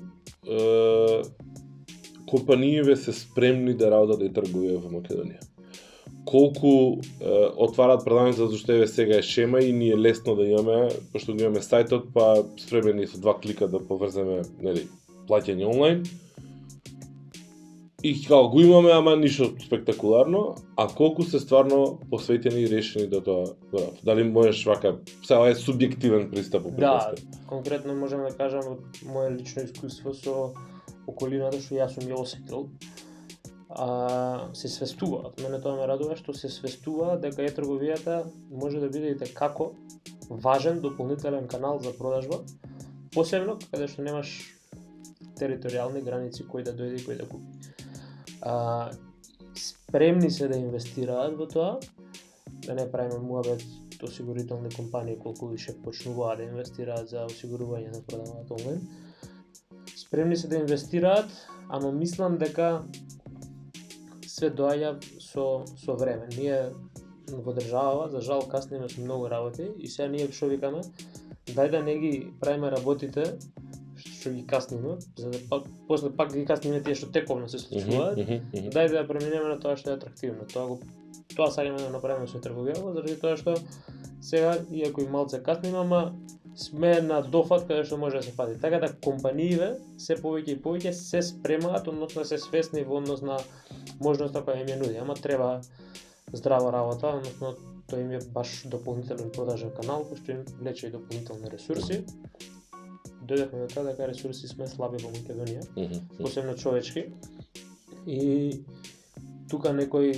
компанијеве се спремни да работат и тргуваат во Македонија? Колку отварат продавници затоа што еве сега е шема и ние лесно да имаме, пошто го имаме сајтот, па спремени со 2 клика да поврземе, нели, плаќање онлайн. И како го имаме, ама ништо спектакуларно, а колку се стварно посветени и решени до тоа го работат? Дали можеш вака, сега е субјективен пристап во
Да, конкретно можам да кажам од мое лично искуство со околината што јас сум ја осетил. Се свестуваат. Мене тоа ме радува што се свестува дека трговијата може да биде и како важен дополнителен канал за продажба, посебно каде што немаш територијални граници кој да дојде и кој да купи. спремни се да инвестираат во тоа, да не правиме муабет осигурителни компании колку више почнуваат да инвестираат за осигурување на продаваат онлайн. Спремни се да инвестираат, ама мислам дека све доаѓа со време. Ние во државава, за жал, касниме со многу работи и сега ние што викаме, дај да не ги правиме работите што ги касниме, за да после пак ги касниме тие што тековно се случуваат. Дај да преминеме на тоа што е атрактивно. Тоа сакаме да направиме со трговијава, заради тоа што сега, иако и малце касниме, ама сме на дофат каде што може да се фати. Така да компаниите се повеќе и повеќе се спремаат, односно се свесни во однос на можноста која им ја нуди. Ама треба здрава работа, односно тој им е баш дополнителен продажен канал, кој што им влече и дополнителни ресурси. Дојдохме до тоа дека ресурси сме слаби во Македонија, посебно човечки. И тука некој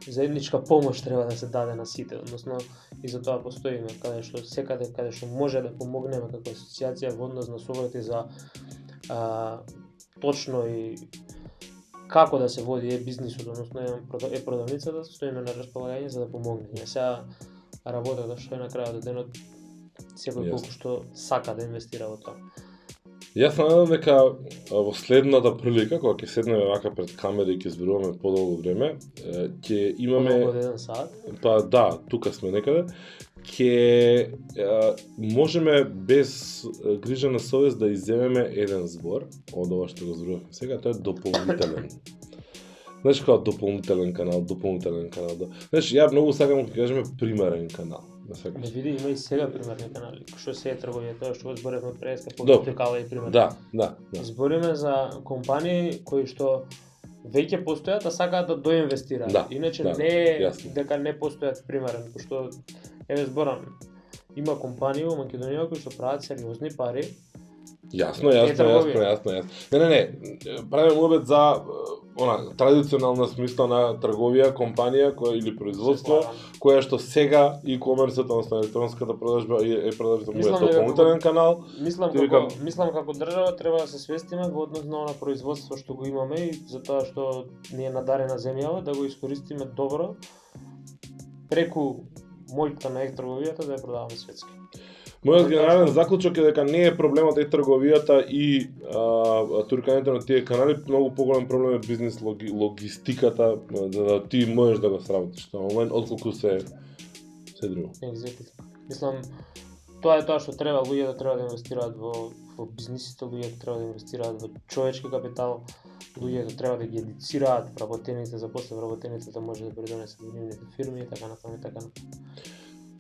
заедничка помош треба да се даде на сите, односно и за тоа постоиме каде што секаде каде што може да помогнеме како асоциација во однос на совети за точно и како да се води бизнисот, односно продавницата, стоиме на располагање за да помогнеме. Сега работата што е на крајот од денот, секој колку што сака да инвестира во тоа.
Јас надам дека во следната прилика, кога ќе седнеме вака пред камери и ќе зборуваме подолго време, ќе имаме
Подолго од 1 сат.
Па да, тука сме некаде. Ќе можеме без грижа на совест да изземеме еден збор од ова што го зборувавме сега, тоа е дополнителен. Знаеш како дополнителен канал. Знаеш, ја многу сакам да кажеме примерен канал.
Да види, има и сега примерни канали. Што се е трговија, тоа што го зборевме преска, повтекава и пример.
Да.
Збориме за компании кои што веќе постојат, а сакаат да доинвестираат.
Да,
Иначе
да,
не е
јасно.
дека не постојат примерен, пошто еве зборам, има компании во Македонија кои што прават сериозни пари.
Јасно. Не. Правиме муабет за традиционална смислена трговија, компанија која или производство, која што сега e-комерсот, односно електронската продажба е продажба во дополнителен канал.
Мислам како држава треба да се свестиме во однос на она производство што го имаме и за тоа што ни е надарена земјава, да го искористиме добро преку мојта на трговијата да ја продаваме светски.
Мојот генерален заклучок е дека не е проблемот трговијата и туркањето на тие канали, многу поголем проблем е бизнес логистиката, да ти можеш да го сработиш на онлайн, отколку се друго.
Мислам, тоа е тоа што треба, луѓето треба да инвестираат во бизнисите, луѓето треба да инвестираат во човечки капитал, луѓето треба да ги едуцираат вработените, за после вработените да може да придонесат во нивните фирми и така натаму.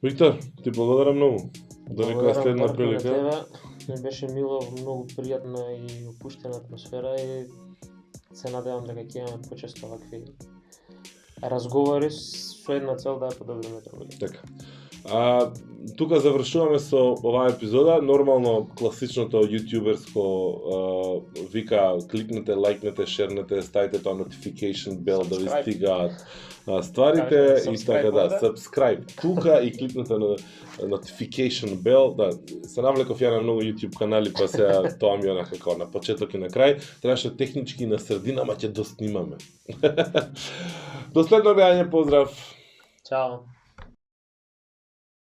Виктор, ти благодарам многу. До некоја следна прилика.
Ми беше мило, многу пријатна и опуштена атмосфера и се надевам дека ќе имаме почесто вакви разговори со една цел да ја подобриме трговија.
Така. Тука завршуваме со оваа епизода. Нормално класичното јутјуберско вика кликнете, лајкнете, шернете, ставите тоа notification bell да ви стигаат стварите и така да, subscribe тука и кликнете на notification bell. Да, се навлеков ја на многу YouTube канали, па сега тоа ми е онака како на почеток и на крај. Требаше технички на средина, ама ќе доснимаме. До следно гледање, поздрав.
Чао.